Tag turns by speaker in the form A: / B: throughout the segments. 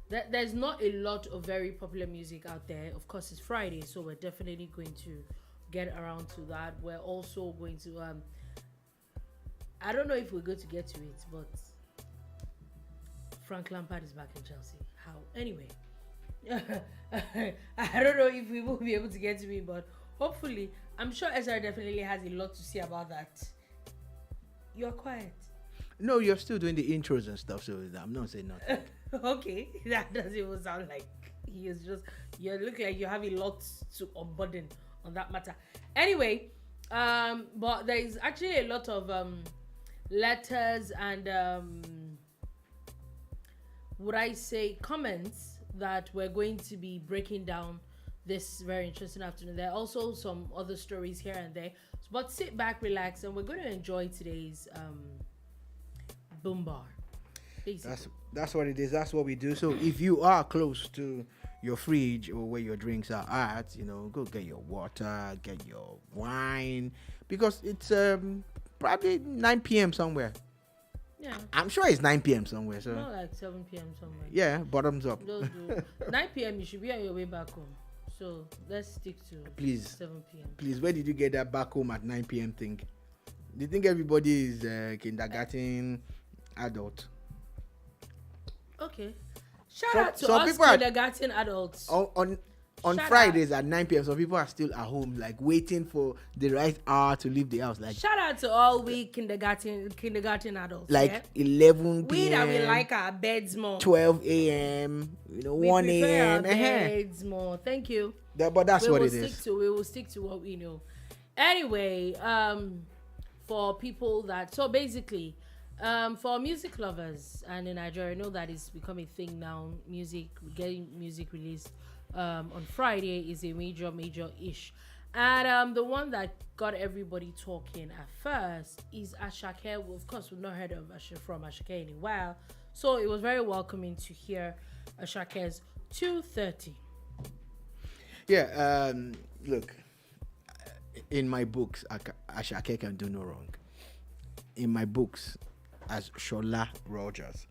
A: there's not a lot of very popular music out there. Of course, it's Friday, so we're definitely going to get around to that. We're also going to I don't know if we're going to get to it, but Frank Lampard is back in Chelsea. How? Anyway, I don't know if we will be able to get to it, but hopefully, I'm sure Ezra definitely has a lot to say about that. You're quiet.
B: No, you're still doing the intros and stuff, so I'm not saying nothing.
A: Okay, that doesn't even sound like he is just. You look like you have a lot to unburden on that matter. Anyway, but there is actually a lot of letters and would I say comments that we're going to be breaking down this very interesting afternoon. There are also some other stories here and there, but sit back, relax, and we're going to enjoy today's boombar.
B: That's what it is. That's what we do. So if you are close to your fridge or where your drinks are at, go get your water, get your wine, because it's probably 9 p.m. somewhere.
A: Yeah.
B: I'm sure it's 9 p.m. somewhere. So
A: not like 7 p.m. somewhere.
B: Yeah, bottoms up.
A: Those do. 9 p.m. you should be on your way back home. So let's stick to
B: please
A: 7 p.m.
B: Please, where did you get that back home at 9 p.m. thing? Do you think everybody is kindergarten adult?
A: Okay. Shout out to us kindergarten adults.
B: On Fridays at 9 p.m. some people are still at home, like waiting for the right hour to leave the house. Like,
A: shout out to all we kindergarten adults.
B: Like 11 p.m.
A: We that we like our beds more.
B: 12 a.m. 1 a.m.
A: Beds more. Thank you.
B: But that's what it is.
A: We will stick to what we know. Anyway, for people that basically, for music lovers and in Nigeria, I know that it's become a thing now. Getting music released on Friday is a major ish, and the one that got everybody talking at first is Ashake. Well, of course, we've not heard from Ashake in a while, so it was very welcoming to hear Ashake's 2:30.
B: Yeah, look, in my books, Ashake can do no wrong. In my books, as Shola Rogers,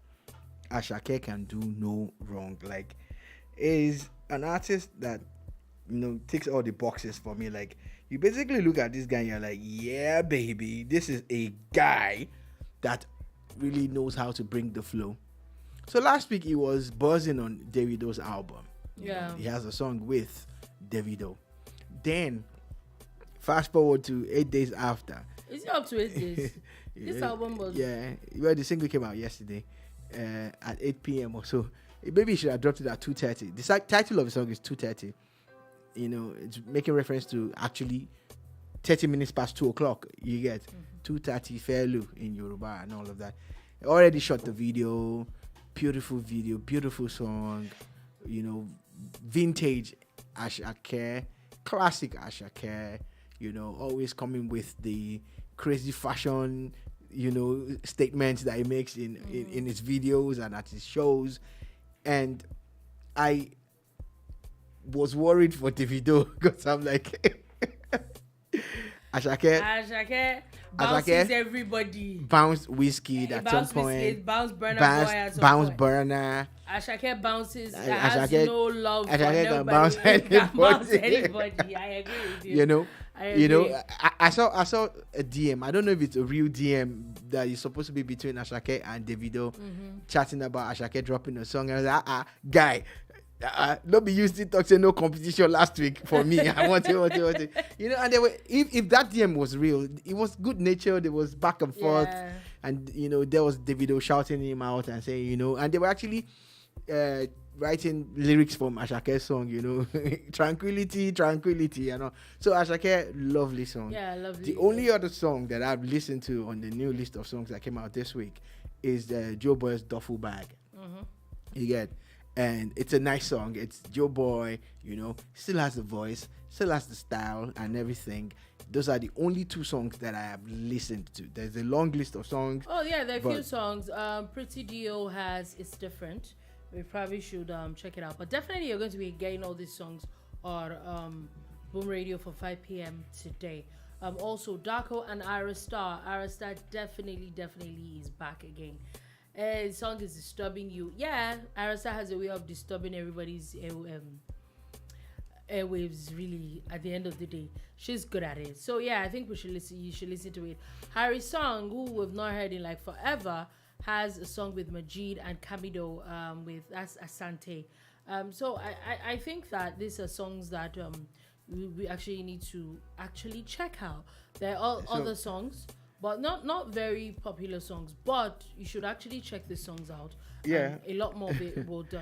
B: Ashake can do no wrong. Like, is an artist that ticks all the boxes for me. Like, you basically look at this guy and you're like, yeah, baby, this is a guy that really knows how to bring the flow. So last week he was buzzing on Davido's album.
A: Yeah,
B: he has a song with Davido. Then fast forward to 8 days after.
A: Is it up to 8 days? This album was
B: the single came out yesterday at 8 p.m. or so. Maybe you should have dropped it at 2:30. The title of the song is 2:30. It's making reference to actually 30 minutes past 2 o'clock. You get 2:30 Felu in Yoruba and all of that. I already shot the video. Beautiful video, beautiful song. Vintage Ashake, classic Ashake. Always coming with the crazy fashion, statements that he makes in his videos and at his shows. And I was worried for Davido because I'm like,
A: Ashake bounces everybody.
B: Bounced Whiskey at some point.
A: Bounce Burner Boy at some
B: bounce
A: point.
B: Burner.
A: Ashake bounces.
B: Has
A: no love
B: Ashake
A: for nobody.
B: Can bounce
A: anybody. I agree with you.
B: I saw a DM. I don't know if it's a real DM that is supposed to be between Ashake and Davido, chatting about Ashake dropping a song. And I was like, guy, don't be used to talk to no competition last week for me. I want it. And they were, if that DM was real, it was good natured. There was back and forth, and there was Davido shouting him out and saying, and they were actually writing lyrics from Ashake's song, tranquility, So Ashake, lovely song.
A: Yeah, lovely.
B: The only other song that I've listened to on the new list of songs that came out this week is Joe Boy's Duffel Bag. You get, and it's a nice song. It's Joe Boy, still has the voice, still has the style and everything. Those are the only two songs that I have listened to. There's a long list of songs.
A: Oh yeah, there are a few songs. Pretty Dio has It's Different. We probably should check it out. But definitely you're going to be getting all these songs on Boom Radio for 5 p.m. today. Also, Darko and Ira Star. Ira Star definitely is back again. The song is disturbing you. Yeah, Arasa has a way of disturbing everybody's airwaves. Really, at the end of the day, she's good at it. So yeah, I think we should listen. You should listen to it. Harry's song, who we've not heard in like forever, has a song with Majid and Kamido with Asante. So I think that these are songs that we actually need to actually check out. There are other songs, but not very popular songs. But you should actually check the songs out.
B: Yeah.
A: A lot more of it would.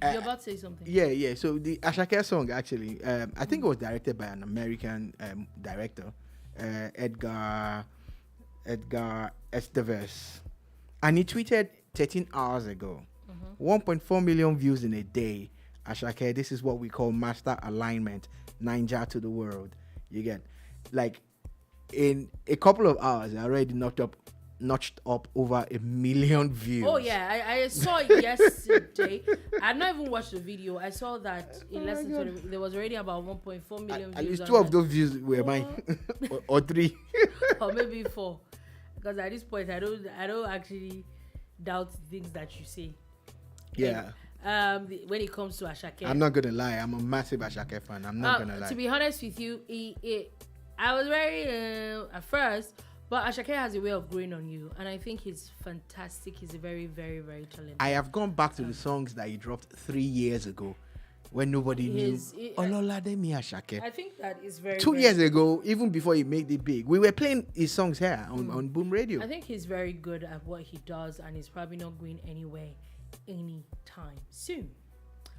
A: You're about to say something.
B: Yeah. So the Ashake song actually, I think it was directed by an American director, Edgar Esteves, and he tweeted 13 hours ago, 1.4 million views in a day. Ashake, this is what we call master alignment, Ninja to the world. You get, like, in a couple of hours, I already notched up over 1 million views.
A: Oh yeah, I saw it yesterday. I not even watched the video. I saw that in less than 20 there was already about 1.4 million
B: At
A: views.
B: least 2 of those views were mine, or 3,
A: or maybe 4. Because at this point, I don't actually doubt things that you say.
B: Yeah.
A: When it comes to Ashake,
B: I'm not gonna lie. I'm a massive Ashake fan. I'm not gonna lie.
A: To be honest with you, I was very at first, but Ashake has a way of growing on you, and I think he's fantastic. He's a very, very, very talented.
B: I have gone back to the songs that he dropped 3 years ago, when nobody knew. Ololademi Ashake.
A: I think that is very.
B: 2 years ago, even before he made it big, we were playing his songs here on Boom Radio.
A: I think he's very good at what he does, and he's probably not going anywhere anytime soon.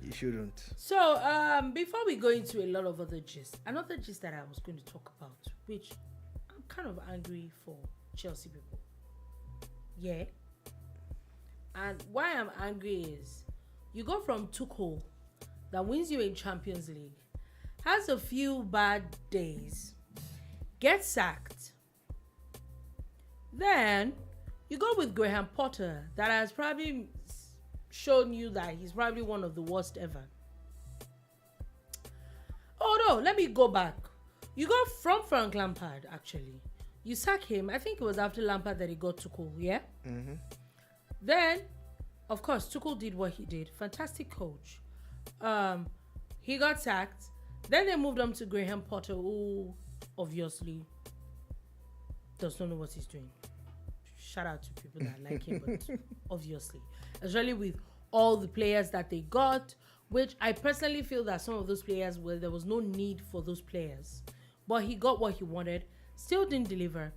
B: He shouldn't.
A: So, before we go into a lot of other gist, another gist that I was going to talk about, which I'm kind of angry for Chelsea people. Yeah. And why I'm angry is you go from Tuchel that wins you in Champions League, has a few bad days, gets sacked. Then you go with Graham Potter that has probably shown you that he's probably one of the worst ever. Oh no, let me go back. You go from Frank Lampard, actually. You sack him. I think it was after Lampard that he got Tuchel, yeah? Mm-hmm. Then, of course, Tuchel did what he did. Fantastic coach. He got sacked. Then they moved on to Graham Potter, who obviously does not know what he's doing. Shout out to people that like him, but obviously, especially with all the players that they got, which I personally feel that some of those players, well, there was no need for those players, but he got what he wanted, still didn't deliver.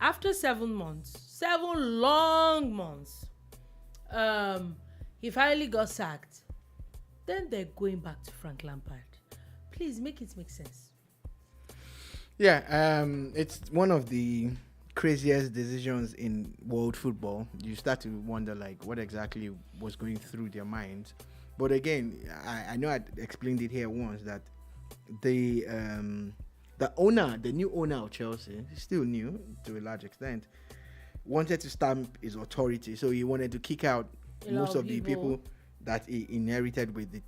A: After 7 months, 7 long months, he finally got sacked. Then they're going back to Frank Lampard. Please make it make sense.
B: Yeah, it's one of the craziest decisions in world football. You start to wonder, like, what exactly was going through their minds. But again, I know I explained it here once that the new owner of Chelsea, still new to a large extent, wanted to stamp his authority. So he wanted to kick out most of the people that he inherited with the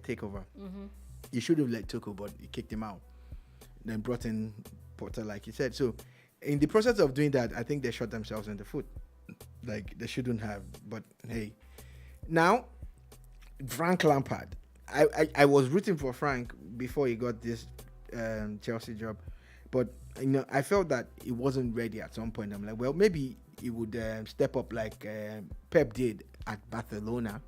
B: takeover. Mm-hmm. He should have let Tuchel, but he kicked him out. Then brought in Potter, like you said. So in the process of doing that, I think they shot themselves in the foot. Like, they shouldn't have. But hey, now Frank Lampard. I was rooting for Frank before he got this Chelsea job, but I felt that he wasn't ready at some point. I'm like, well, maybe he would step up like Pep did at Barcelona,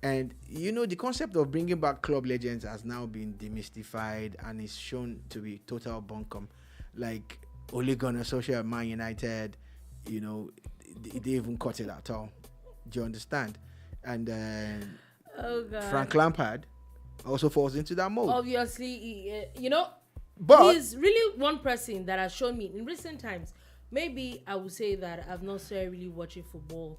B: And the concept of bringing back club legends has now been demystified and is shown to be total bunkum. Like Ole Gunnar Solskjaer at Man United, they even cut it at all. Do you understand? And Frank Lampard also falls into that mold.
A: Obviously,
B: but
A: he's really one person that has shown me in recent times. Maybe I would say that I've not really watching football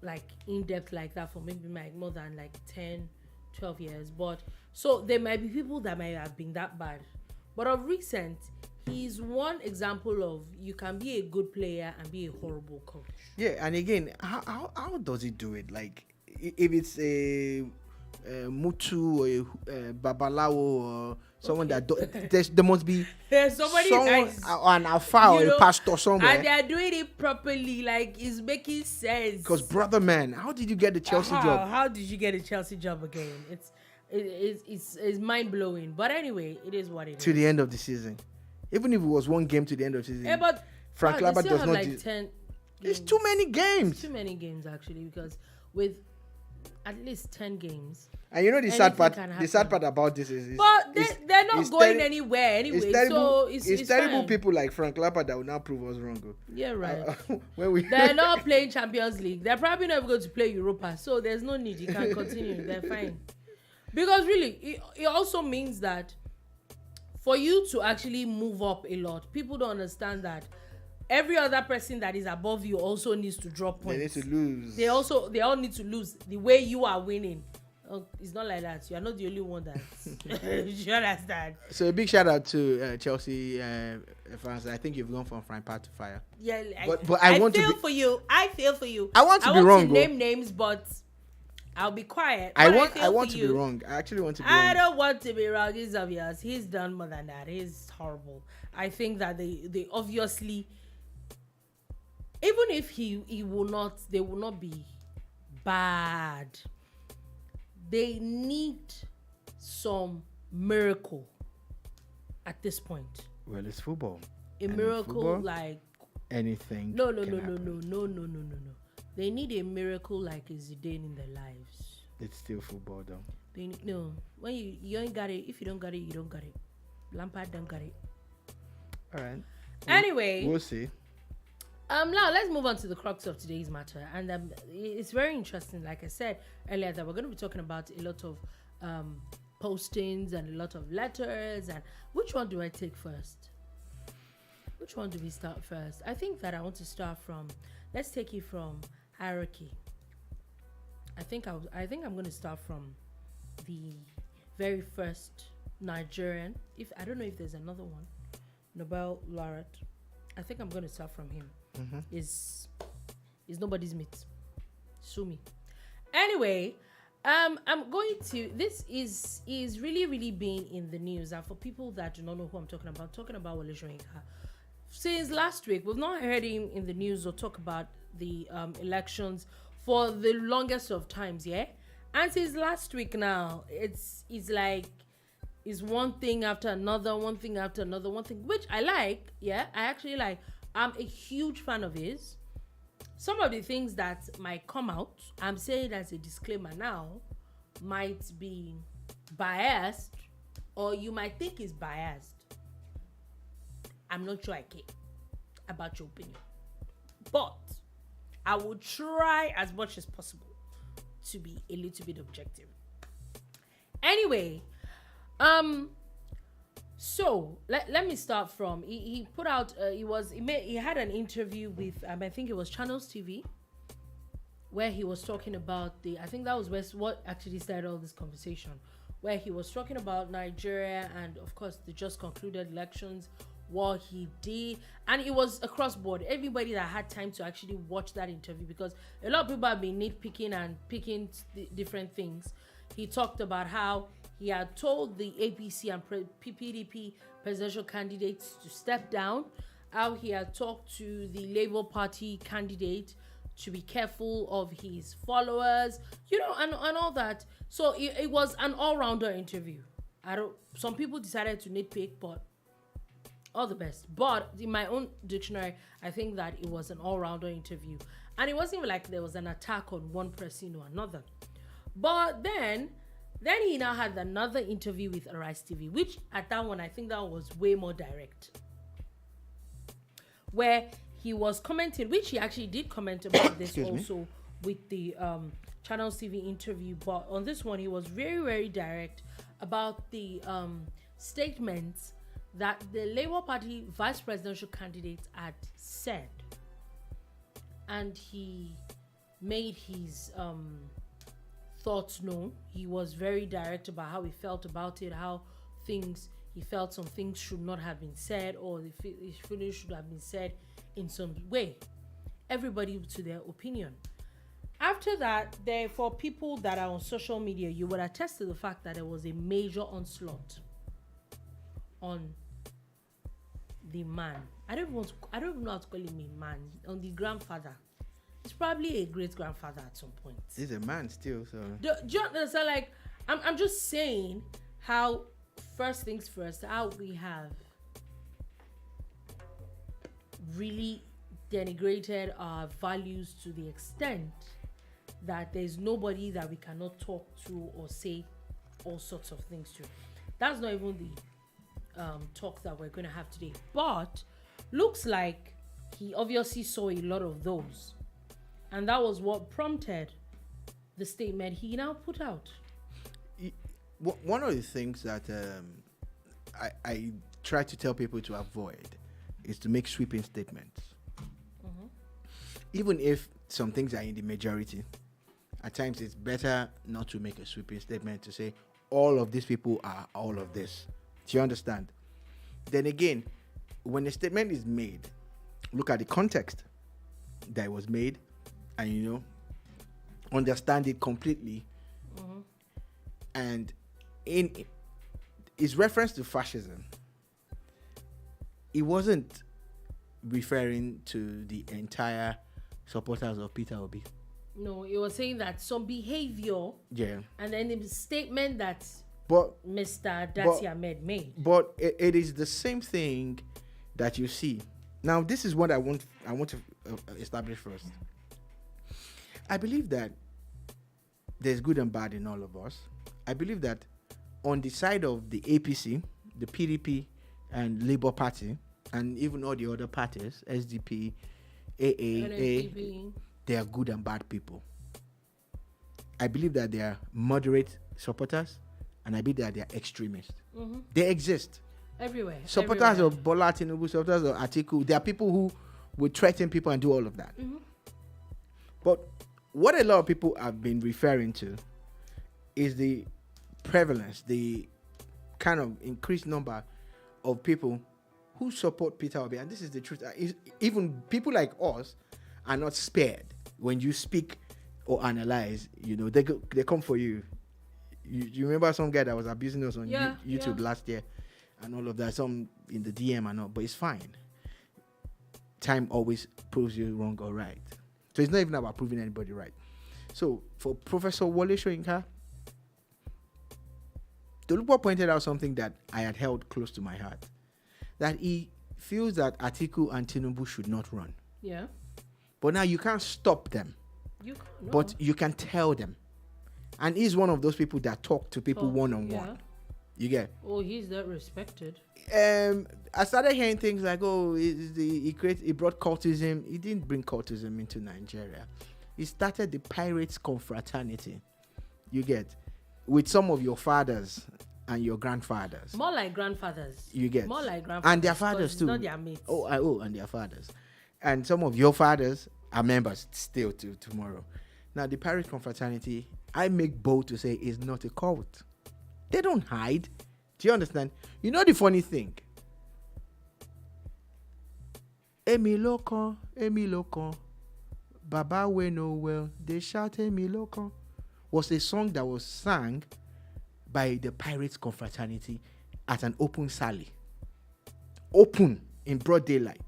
A: like in depth like that for maybe more than like 10, 12 years. But so there might be people that might have been that bad. But of recent, he's one example of you can be a good player and be a horrible coach.
B: Yeah, and again, how does he do it? Like, if it's a Mutu or a Babalawo or someone that there must be
A: There's somebody
B: someone
A: that is,
B: an alpha or a pastor somewhere.
A: and they are doing it properly, like it's making sense.
B: Because brother, man, how did you get the Chelsea job?
A: How did you get a Chelsea job again? It's mind blowing. But anyway, it is what it is.
B: To the end of the season, even if it was one game to the end of the season.
A: Yeah, but
B: Frank
A: they
B: Lampard
A: still
B: does
A: have
B: not.
A: like 10
B: It's
A: games.
B: too many games.
A: Too many games actually, because with at least 10 games.
B: And you know the sad part.
A: Anything can
B: The sad
A: happen.
B: part about this is,
A: But they're not
B: it's
A: going
B: terri-
A: anywhere anyway.
B: it's terrible.
A: So
B: It's terrible
A: fine.
B: people like Frank Lampard that will now prove us wrong. Oh.
A: Yeah, right.
B: When we
A: They're not playing Champions League. They're probably not going to play Europa. So there's no need. You can continue. They're fine. Because really, it also means that for you to actually move up a lot, people don't understand that every other person that is above you also needs to drop
B: they
A: points.
B: need to lose.
A: They all need to lose the way you are winning. It's not like that. You are not the only one that you understand.
B: So a big shout out to Chelsea fans. I think you've gone from frying pan to fire.
A: Yeah,
B: But I want to
A: feel
B: be-
A: for you. I feel for you.
B: I want to be wrong,
A: To
B: though.
A: name names, but I'll be quiet.
B: I
A: But
B: want
A: feel
B: to
A: for
B: be
A: you.
B: wrong. I actually want to be
A: I
B: wrong.
A: don't want to be wrong. It's obvious. He's done more than that. He's horrible. I think that they obviously, even if he will not, they will not be bad. They need some miracle at this point.
B: Well, it's football.
A: A
B: And in
A: miracle
B: football,
A: like
B: anything.
A: no.
B: can happen.
A: They need a miracle like a Zidane in their lives.
B: It's still football, though.
A: They need, no. When you ain't got it, if you don't got it, you don't got it. Lampard don't got it.
B: All right.
A: Anyway,
B: We'll see.
A: now let's move on to the crux of today's matter, and it's very interesting. Like I said earlier, that we're going to be talking about a lot of postings and a lot of letters. And which one do I take first? Which one do we start first? I think that I want to start from. Let's take it from hierarchy. I think I'm going to start from the very first Nigerian. I don't know if there's another one, Nobel laureate. I think I'm going to start from him.
B: Mm-hmm.
A: Is nobody's mate. Sue me. Anyway, I'm going to. This is really been in the news, and for people that do not know who I'm talking about Wole Soyinka. Since last week, we've not heard him in the news or talk about the elections for the longest of times, yeah. And since last week now, it's like it's one thing after another, which I like. Yeah, I actually like. I'm a huge fan of his. Some of the things that might come out, I'm saying as a disclaimer now, might be biased, or you might think is biased. I'm not sure I care about your opinion, but I will try as much as possible to be a little bit objective. Anyway, so let me start from he put out he had an interview with I think it was Channels TV, where he was talking about I think that was what actually started all this conversation, where he was talking about Nigeria and of course the just concluded elections, what he did, and it was across board. Everybody that had time to actually watch that interview, because a lot of people have been nitpicking and picking different things. He talked about how he had told the APC and PDP presidential candidates to step down, how he had talked to the Labour Party candidate to be careful of his followers, and all that. So it was an all-rounder interview. Some people decided to nitpick, but all the best. But in my own dictionary, I think that it was an all-rounder interview. And it wasn't even like there was an attack on one person or another. But then he now had another interview with Arise TV, which at that one, I think that was way more direct. Where he was commenting, which he actually did comment about this also with the Channels TV interview. But on this one, he was very, very direct about the statements that the Labour Party vice presidential candidate had said. And he made his thoughts known. He was very direct about how he felt about it, he felt some things should not have been said, or he feelings should have been said in some way. Everybody to their opinion. After that, for people that are on social media, you would attest to the fact that there was a major onslaught on the man. I don't even know how to call him a man. On the grandfather. He's probably a great grandfather at some point.
B: He's a man still, so.
A: So like, I'm just saying how, first things first, how we have really denigrated our values to the extent that there's nobody that we cannot talk to or say all sorts of things to. That's not even the talk that we're going to have today. But looks like he obviously saw a lot of those. And that was what prompted the statement he now put out.
B: One of the things that I try to tell people to avoid is to make sweeping statements. Mm-hmm. Even if some things are in the majority, at times it's better not to make a sweeping statement to say all of these people are all of this. Do you understand? Then again, when a statement is made, look at the context that it was made and, understand it completely. Mm-hmm. And in its reference to fascism, it wasn't referring to the entire supporters of Peter Obi.
A: No, it was saying that some behavior.
B: Yeah.
A: And then the statement that Mr. Dati Ahmed made.
B: But it is the same thing that you see. Now, this is what I want to establish first. I believe that there's good and bad in all of us. I believe that on the side of the APC, the PDP, and Labour Party, and even all the other parties, SDP, AA, they are good and bad people. I believe that they are moderate supporters, and I believe that they are extremists. Mm-hmm. They exist
A: everywhere.
B: Supporters of Bola Tinubu, supporters of Atiku, there are people who would threaten people and do all of that. Mm-hmm. But what a lot of people have been referring to is the prevalence, the kind of increased number of people who support Peter Obi. And this is the truth. Even people like us are not spared when you speak or analyze. They come for you. You remember some guy that was abusing us on YouTube last year and all of that, some in the DM and all, but it's fine. Time always proves you wrong or right. So it's not even about proving anybody right. So for Professor Wole Soyinka, Tolupo pointed out something that I had held close to my heart. That he feels that Atiku and Tinubu should not run.
A: Yeah.
B: But now you can't stop them.
A: You can't. No.
B: But you can tell them. And he's one of those people that talk to people one-on-one. Yeah. You get?
A: Oh, he's that respected.
B: I started hearing things like, he brought cultism. He didn't bring cultism into Nigeria. He started the pirates' confraternity. You get? With some of your fathers and your grandfathers.
A: More like grandfathers.
B: You get?
A: More like grandfathers.
B: And their fathers too.
A: Not their mates.
B: And their fathers. And some of your fathers are members still to tomorrow. Now, the pirate confraternity, I make bold to say, is not a cult. They don't hide. Do you understand? You know the funny thing? Emi Lokan, Baba we know well, they shout Emi Lokan, was a song that was sung by the Pirates Confraternity at an open sally. Open, in broad daylight.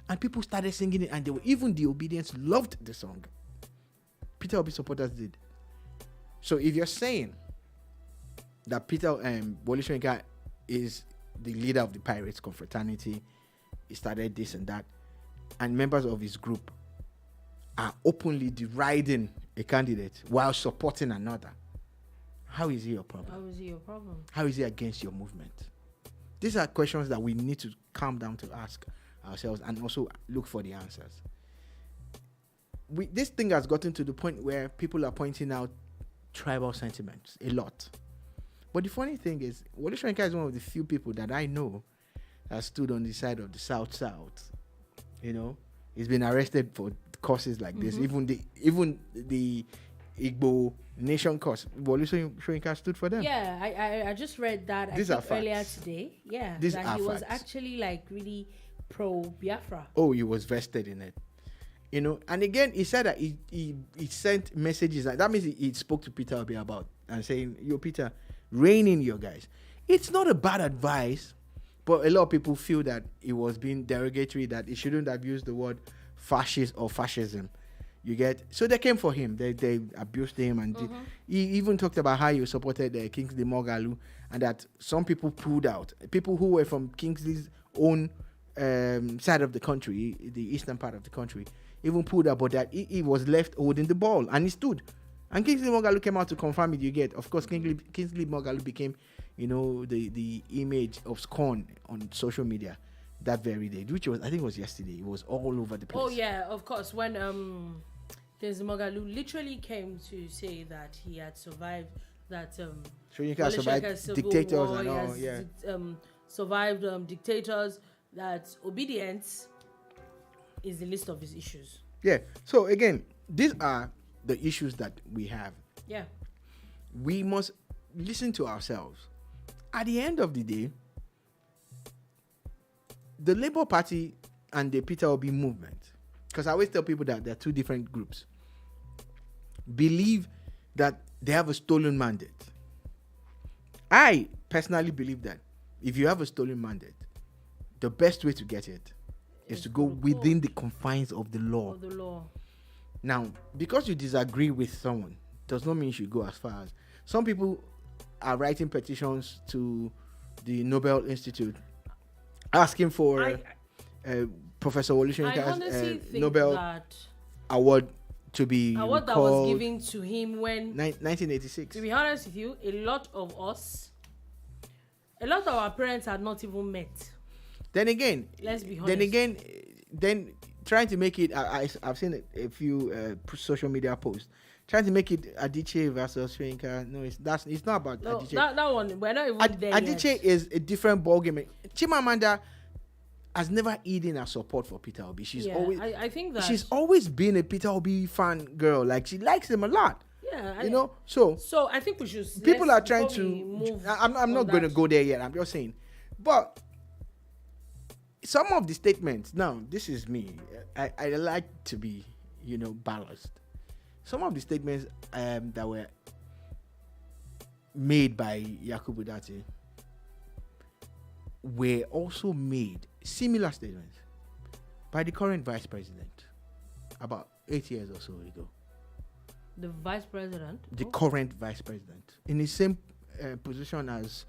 B: And people started singing it, and even the obedience loved the song. Peter Obi supporters did. So if you're saying that Wole Soyinka is the leader of the Pirates Confraternity, he started this and that, and members of his group are openly deriding a candidate while supporting another, how is he your problem?
A: How is he your problem?
B: How is he against your movement? These are questions that we need to calm down to ask ourselves and also look for the answers. This thing has gotten to the point where people are pointing out tribal sentiments a lot. But the funny thing is, Wole Soyinka is one of the few people that I know that stood on the side of the South. He's been arrested for causes like this. Even the Igbo nation cause, Wole Soyinka stood for them.
A: Yeah, I just read that earlier today. Yeah, that he was actually like really pro Biafra.
B: Oh, he was vested in it. You know, and again, he said that he sent messages. That means he spoke to Peter Obi about and saying, "Yo, Peter, rein in your guys." It's not a bad advice, but a lot of people feel that it was being derogatory, that he shouldn't have used the word fascist or fascism. You get? So they came for him. They abused him, and he even talked about how he supported Kingsley Moghalu, and that some people pulled out. People who were from Kingsley's own side of the country, the eastern part of the country, even pulled out, but that he was left holding the ball, and he stood. And Kingsley Moghalu came out to confirm it. You get? Of course, Kingsley Moghalu became, you know, the image of scorn on social media that very day, which was, I think it was yesterday. It was all over the place.
A: Oh yeah, of course. When Kingsley Moghalu literally came to say that he had survived that
B: Soyinka survived dictators war, and all. Yeah.
A: Survived dictators. That obedience is the list of his issues.
B: Yeah. So again, these are the issues that we have.
A: Yeah.
B: We must listen to ourselves. At the end of the day, the Labour Party and the Peter Obi movement, because I always tell people that there are two different groups, believe that they have a stolen mandate. I personally believe that if you have a stolen mandate, the best way to get it is to go within the confines of the law. Now, because you disagree with someone, does not mean you should go as far as. Some people are writing petitions to the Nobel Institute asking for Professor Wole Soyinka's Nobel Award to be
A: award that was given to him when
B: 1986.
A: To be honest with you, a lot of our parents had not even met.
B: Then again,
A: let's be honest.
B: Then trying to make it, I've seen a few social media posts trying to make it Adichie versus Soyinka. No, it's not about Adichie.
A: That one, we're not even there
B: Adichie
A: yet.
B: is a different ballgame. Chimamanda has never hidden her support for Peter Obi.
A: I think that
B: she's always been a Peter Obi fan girl. Like, she likes him a lot.
A: Yeah,
B: you know. So
A: I think we should.
B: People are trying to. I'm not going to go there yet. I'm just saying, but some of the statements. Now, this is me. I like to be, balanced. Some of the statements that were made by Yakubu Dati were also made, similar statements, by the current vice president about 8 years or so ago.
A: The vice president?
B: The current vice president, in the same position as,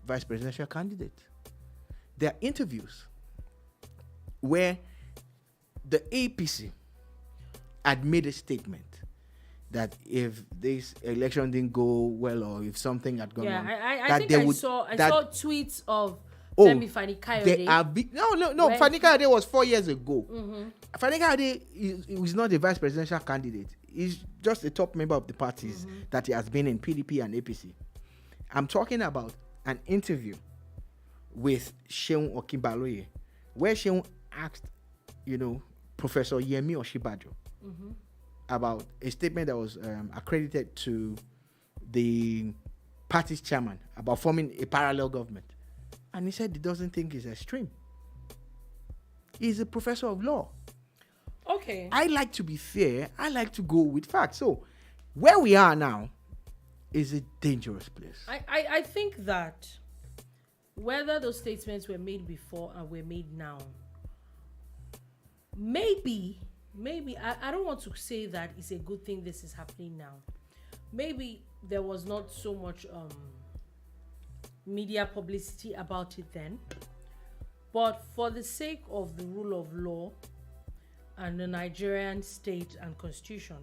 B: vice presidential candidate. There are interviews where the APC had made a statement that if this election didn't go well or if something had gone wrong,
A: I saw tweets of Femi Fani-Kayode.
B: Fani Kayode was 4 years ago. Fani Kayode is not a vice presidential candidate. He's just a top member of the parties that he has been in, PDP and APC. I'm talking about an interview with Seun Okinbaloye, where Seun asked, Professor Yemi Oshibajo about a statement that was accredited to the party's chairman about forming a parallel government. And he said he doesn't think it's extreme. He's a professor of law.
A: Okay.
B: I like to be fair. I like to go with facts. So, where we are now is a dangerous place.
A: I think that whether those statements were made before and were made now, maybe, I don't want to say that it's a good thing this is happening now. Maybe there was not so much media publicity about it then. But for the sake of the rule of law and the Nigerian state and constitution,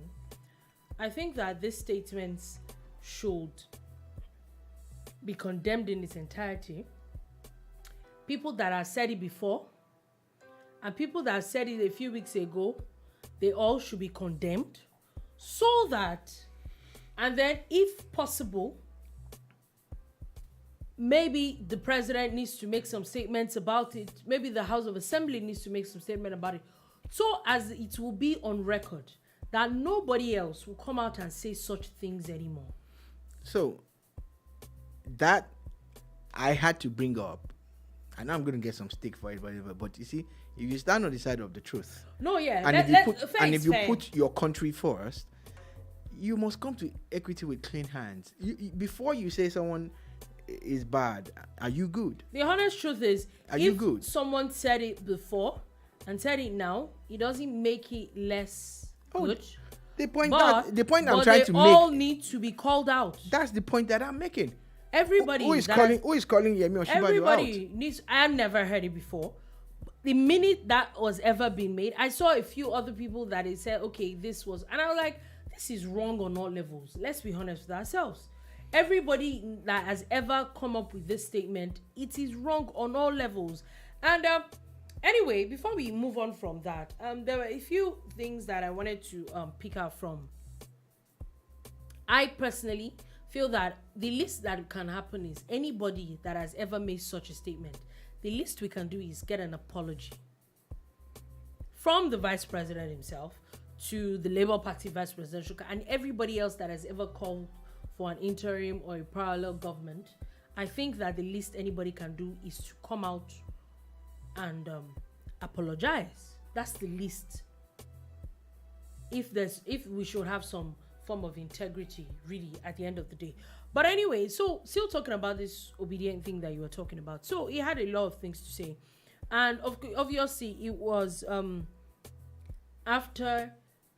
A: I think that these statements should be condemned in its entirety. People that have said it before and people that said it a few weeks ago, they all should be condemned, so that, and then if possible, maybe the president needs to make some statements about it. Maybe the House of Assembly needs to make some statement about it, so as it will be on record that nobody else will come out and say such things anymore.
B: So that I had to bring up. I know I'm going to get some stick for it, but you see, if you stand on the side of the truth,
A: No, yeah.
B: and if you put your country first, you must come to equity with clean hands. Before you say someone is bad, are you good?
A: The honest truth is,
B: are you good?
A: Someone said it before and said it now, it doesn't make it less good.
B: The point I'm trying to make.
A: They all need to be called out.
B: That's the point that I'm making.
A: Everybody
B: who is calling Yemi Osinbajo out?
A: Everybody needs. I've never heard it before. The minute that was ever been made, I saw a few other people that they said, okay, this was, and I was like, this is wrong on all levels. Let's be honest with ourselves. Everybody that has ever come up with this statement, it is wrong on all levels. And anyway, before we move on from that, there were a few things that I wanted to pick out from. I personally feel that the least that can happen is anybody that has ever made such a statement, the least we can do is get an apology from the vice president himself to the Labour Party vice president and everybody else that has ever called for an interim or a parallel government. I think that the least anybody can do is to come out and apologize. That's the least. If we should have some form of integrity, really, at the end of the day. But anyway, so still talking about this obedient thing that you were talking about. So he had a lot of things to say, and obviously it was after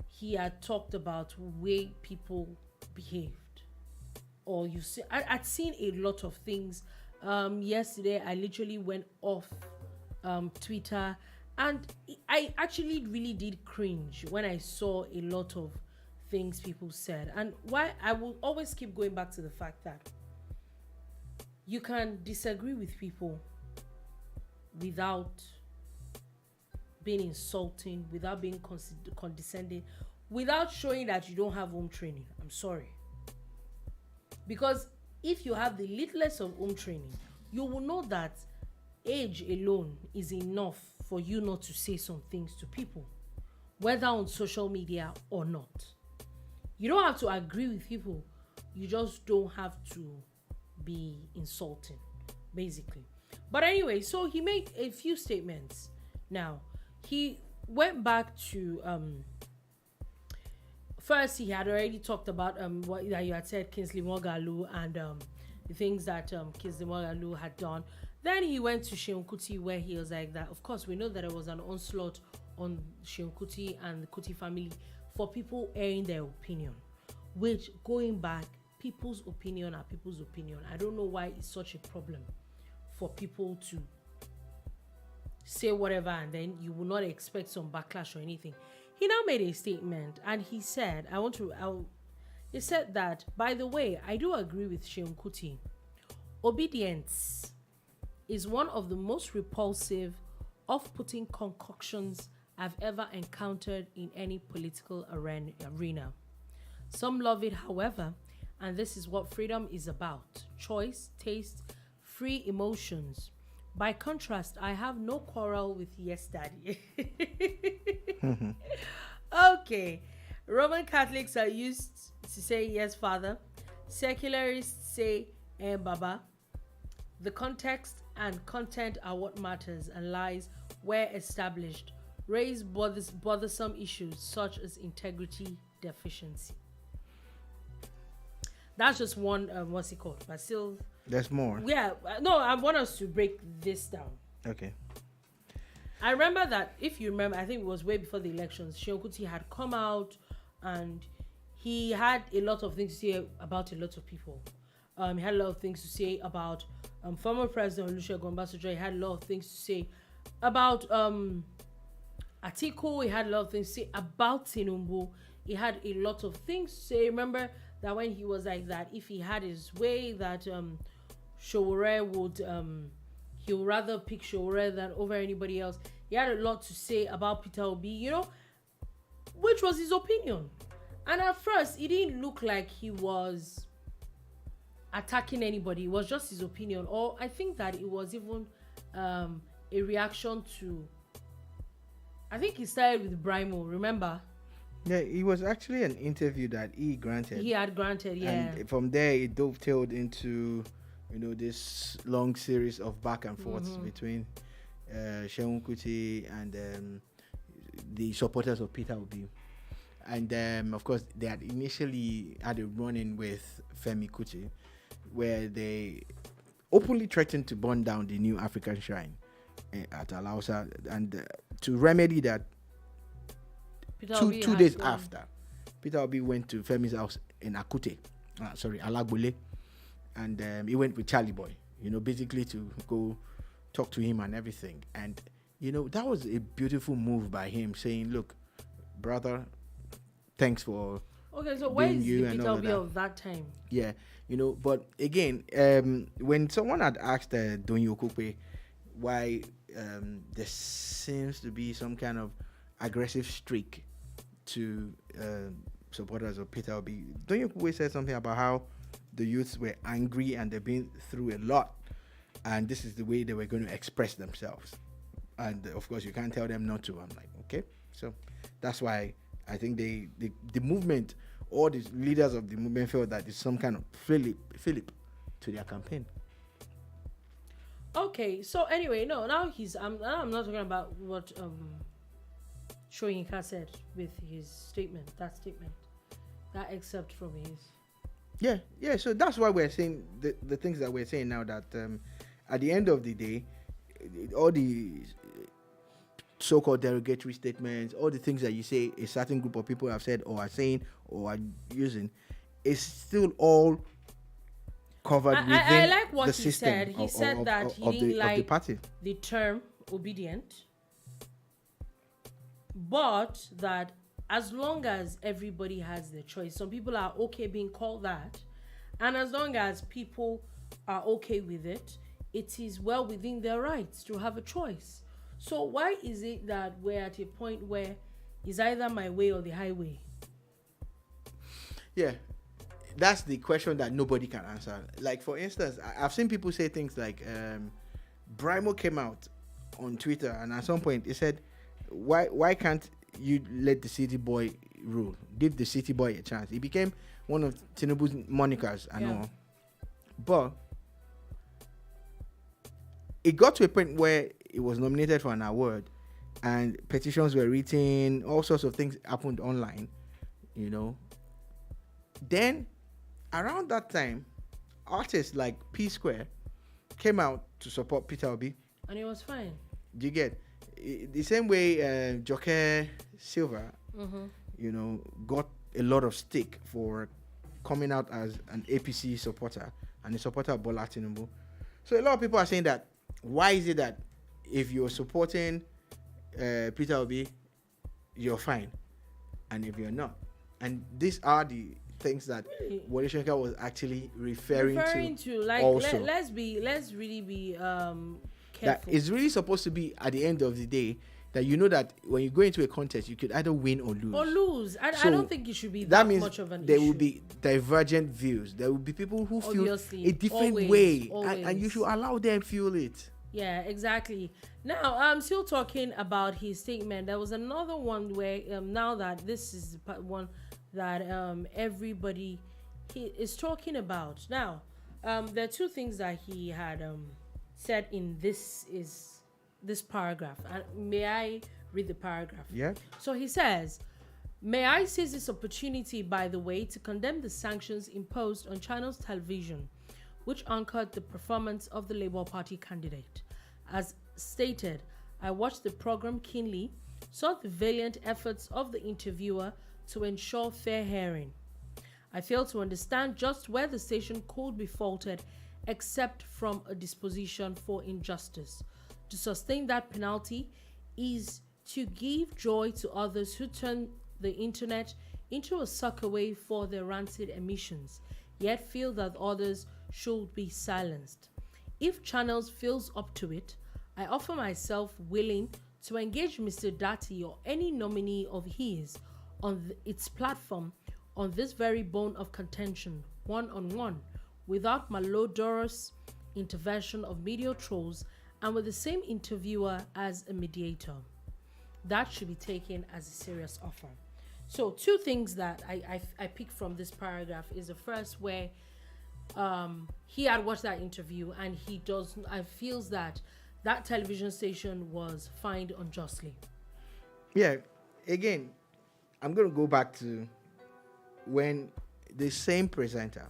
A: he had talked about way people behaved. Or you see, I'd seen a lot of things. Yesterday, I literally went off Twitter, and I actually really did cringe when I saw a lot of things people said. And why I will always keep going back to the fact that you can disagree with people without being insulting, without being condescending, without showing that you don't have home training. I'm sorry. Because if you have the littlest of home training, you will know that age alone is enough for you not to say some things to people, whether on social media or not. You don't have to agree with people. You just don't have to be insulting, basically. But anyway, so he made a few statements. Now, he went back to first, he had already talked about what that you had said, Kingsley Moghalu, and the things that Kingsley Moghalu had done. Then he went to Seun Kuti, where he was like that. Of course, we know that there was an onslaught on Seun Kuti and the Kuti family for people airing their opinion. Which, going back, people's opinion are people's opinion. I don't know why it's such a problem for people to say whatever and then you will not expect some backlash or anything. He now made a statement and he said, he said that, by the way, I do agree with Seun Kuti. Obedience is one of the most repulsive, off-putting concoctions I've ever encountered in any political arena. Some love it, however, and this is what freedom is about: choice, taste, free emotions. By contrast, I have no quarrel with yes, daddy. Okay. Roman Catholics are used to say yes, father. Secularists say baba. The context and content are what matters, and lies, where established, raise bothersome issues such as integrity deficiency. That's just one, what's it called? But still...
B: There's more.
A: Yeah. No, I want us to break this down.
B: Okay.
A: I remember that, if you remember, I think it was way before the elections, Seun Kuti had come out and he had a lot of things to say about a lot of people. He had a lot of things to say about former President Olusegun Obasanjo. He had a lot of things to say about Atiku. He had a lot of things to say about Tinubu. He had a lot of things to say. Remember that when he was like that, if he had his way, that Sowore would he would rather pick Sowore than over anybody else. He had a lot to say about Peter Obi, you know, which was his opinion. And at first, it didn't look like he was attacking anybody. It was just his opinion. Or I think that it was even a reaction to, I think he started with Brimo, remember?
B: Yeah, it was actually an interview that he granted.
A: He had granted, yeah.
B: And from there, it dovetailed into, you know, this long series of back and forths between Seun Kuti, and the supporters of Peter Obi. And of course, they had initially had a run-in with Femi Kuti, where they openly threatened to burn down the new African shrine at Alausa. And to remedy that, two days after, Peter Obi went to Femi's house in Akute, Alagbole, and he went with Charlie Boy, basically to go talk to him and everything. And, that was a beautiful move by him, saying, look, brother, thanks for
A: so where is
B: you
A: the
B: and
A: Peter
B: all
A: Obi of that time?
B: Yeah, but again, when someone had asked Donyo Okupe why there seems to be some kind of aggressive streak to supporters of Peter Obi, Donyo Okupe said something about how the youths were angry and they've been through a lot, and this is the way they were going to express themselves. And of course, you can't tell them not to. I'm like, okay, so that's why I think the movement, all the leaders of the movement, felt that it's some kind of Philip to their campaign.
A: Okay, so anyway, now I'm not talking about what Soyinka said with his statement, that excerpt from his.
B: Yeah. So that's why we're saying the things that we're saying now, that at the end of the day, all the so-called derogatory statements, all the things that you say a certain group of people have said or are saying or are using, is still all covered within
A: I like what
B: the
A: he
B: system.
A: said. He said that he didn't like the term obedient, but that as long as everybody has their choice, some people are okay being called that, and as long as people are okay with it, it is well within their rights to have a choice. So why is it that we're at a point where it's either my way or the highway?
B: Yeah, that's the question that nobody can answer. Like, for instance, I've seen people say things like, Brimo came out on Twitter, and at some point he said, why can't you let the city boy rule? Give the city boy a chance. He became one of Tinubu's monikers and all. But it got to a point where it was nominated for an award and petitions were written, all sorts of things happened online, Then around that time, artists like P Square came out to support Peter Obi.
A: And it was fine.
B: You get the same way Joke Silva, got a lot of stick for coming out as an APC supporter and a supporter of Bola Tinubu. So a lot of people are saying that, why is it that if you're supporting Peter Obi, you're fine, and if you're not? And these are the things that Wole Soyinka was actually referring to.
A: Like,
B: also,
A: let's really be careful.
B: That it's really supposed to be, at the end of the day, that that when you go into a contest, you could either win or lose.
A: I don't think it should be that
B: means
A: much of an
B: there
A: issue.
B: will be divergent views. There will be people who
A: Obviously,
B: feel a different way, and you should allow them feel it.
A: Yeah, exactly. Now, I'm still talking about his statement. There was another one where now that this is the one that everybody is talking about. Now, there are two things that he had said in this paragraph. And may I read the paragraph?
B: Yeah.
A: So he says, "May I seize this opportunity, by the way, to condemn the sanctions imposed on Channels Television, which anchored the performance of the Labour Party candidate. As stated, I watched the program keenly, saw the valiant efforts of the interviewer to ensure fair hearing. I fail to understand just where the station could be faulted except from a disposition for injustice. To sustain that penalty is to give joy to others who turn the internet into a suckerway for their rancid emissions, yet feel that others should be silenced. If Channels feels up to it, I offer myself willing to engage Mr. Dati or any nominee of his on its platform on this very bone of contention, one-on-one, without malodorous intervention of media trolls and with the same interviewer as a mediator. That should be taken as a serious offer." So two things that I picked from this paragraph is the first, where he had watched that interview and he feels that that television station was fined unjustly.
B: Yeah, again, I'm going to go back to when the same presenter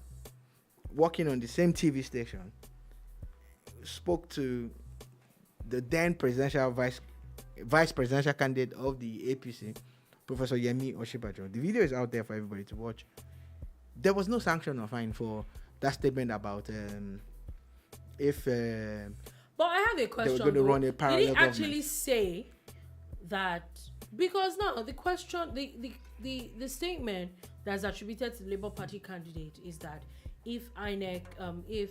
B: working on the same TV station spoke to the then vice presidential candidate of the APC, Professor Yemi Oshibajo. The video is out there for everybody to watch. There was no sanction or fine for that statement about if
A: but I have a question.
B: they were going to run a parallel
A: Did he
B: government.
A: actually say that? Because now the question, the statement that's attributed to the Labour Party candidate is that if INEC, if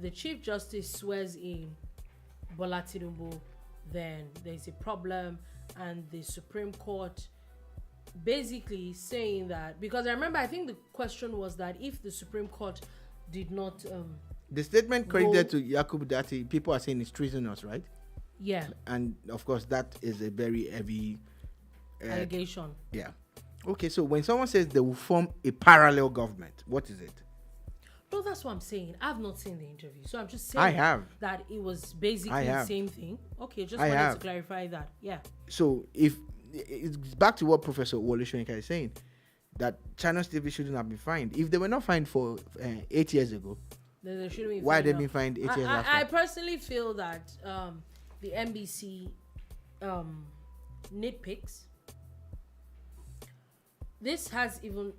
A: the Chief Justice swears in Bola Tinubu, then there's a problem, and the Supreme Court basically saying that, because I remember I think the question was that if the Supreme Court did not
B: the statement credited to Yakubu Dati, people are saying it's treasonous, right?
A: yeah,
B: And of course that is a very heavy
A: allegation.
B: yeah. Okay, so when someone says they will form a parallel government, what is it?
A: No, that's what I'm saying. I've not seen the interview, so I'm just saying
B: I have.
A: that it was basically the same thing. Okay, just
B: I
A: wanted
B: have.
A: to clarify that. Yeah.
B: So if it's back to what Professor Wole Soyinka is saying, that China's TV shouldn't have been fined. If they were not fined for 8 years ago,
A: Then they shouldn't be
B: why
A: fined
B: they
A: now.
B: been fined 8 years after?
A: I personally feel that the NBC nitpicks. This has even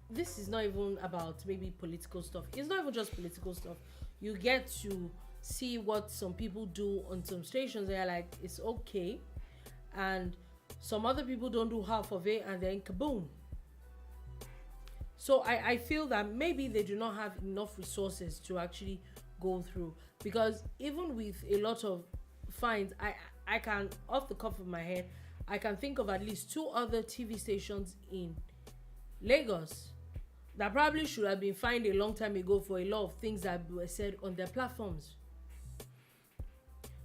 A: this is not even about maybe political stuff. It's not even just political stuff. You get to see what some people do on some stations. They're like, it's okay, and some other people don't do half of it, and then kaboom. So I feel that maybe they do not have enough resources to actually go through, because even with a lot of fines, I can, off the cuff of my head, I can think of at least 2 other TV stations in Lagos that probably should have been fined a long time ago for a lot of things that were said on their platforms.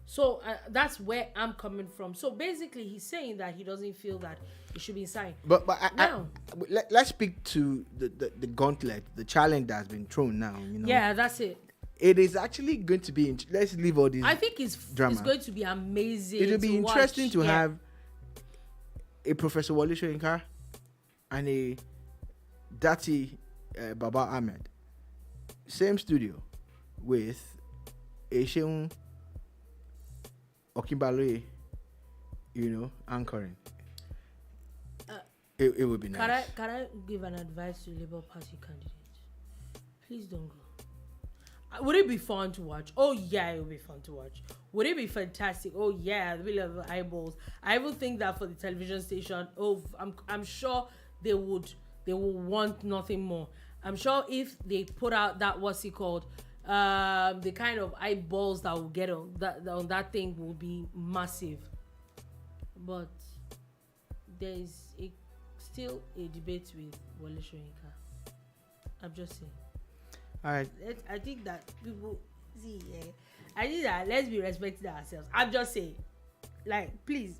A: So that's where I'm coming from. So basically, he's saying that he doesn't feel that it should be signed.
B: But
A: Now.
B: let's speak to the gauntlet, the challenge that's been thrown now. You know,
A: Yeah, that's it.
B: it is actually going to be. Let's leave all this.
A: I think it's
B: drama.
A: going to be amazing.
B: It will be interesting
A: watch.
B: to have a Professor Wole Soyinka and a Dati Baba Ahmed, same studio, with a Sheun Okinbaloye, anchoring. It would be nice.
A: Can I give an advice to Labour Party candidates? Please don't go. Would it be fun to watch? Oh yeah, it would be fun to watch. Would it be fantastic? Oh yeah, the will of eyeballs. I will think that for the television station. Oh, I'm sure they will want nothing more. I'm sure if they put out that, what's it called, the kind of eyeballs that will get on that thing will be massive. But there is still a debate with Wole Soyinka. I'm just saying.
B: All right.
A: I think that people see. I think that let's be respecting ourselves. I'm just saying, like, please,